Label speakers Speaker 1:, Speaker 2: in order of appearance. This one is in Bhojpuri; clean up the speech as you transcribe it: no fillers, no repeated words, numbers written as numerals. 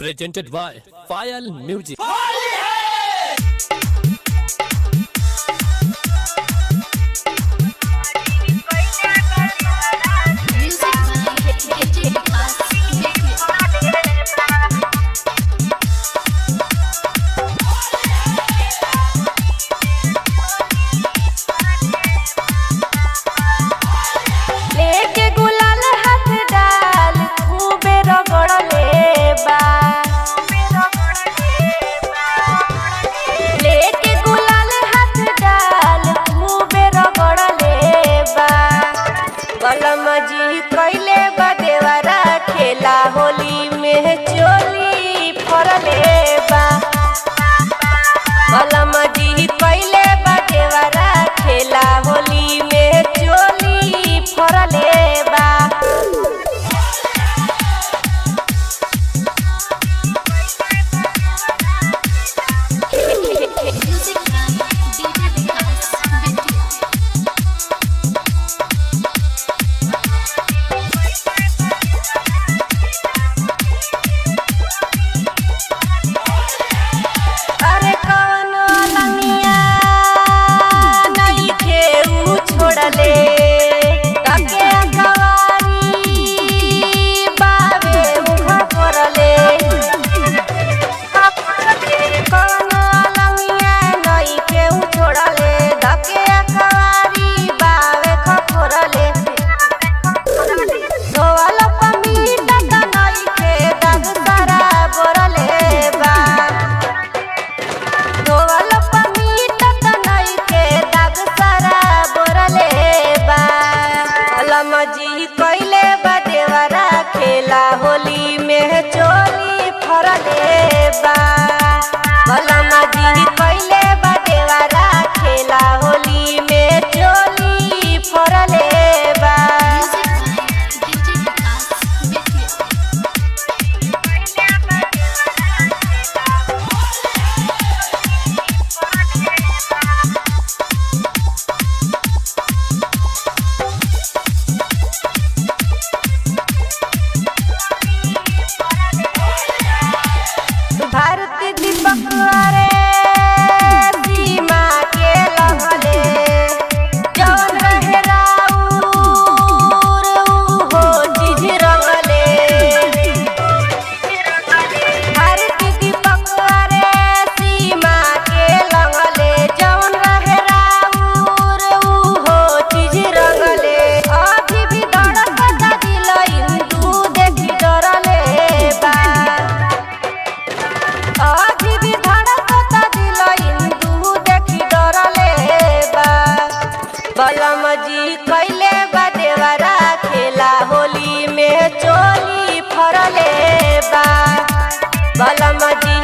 Speaker 1: presented by File Music.
Speaker 2: जी कैले बदेवरा खेला होली में चोली फरले बा। बलम जी कैले बदेवरा खेला होली में चोली फरले बा। जी कैले बदेवरा खेला होली में चोली फरले बा। बलम जी कैले बदेवरा खेला होली में चोली फरले बा। भारती दीपक रे सीमा के लगले जौन रहे राउर हो चीज रंगले। भारती दीपक रे सीमा के लगले जौन रहे राउर हो चीज रंगले। अभी भी धड़कता दिल हिंदू देखी डरले बा। अभी भी धड़कता दिल हिंदू देखी डरले बा। बलम जी कैले बदेवरा खेला होली में चोली फरले बा। बलम जी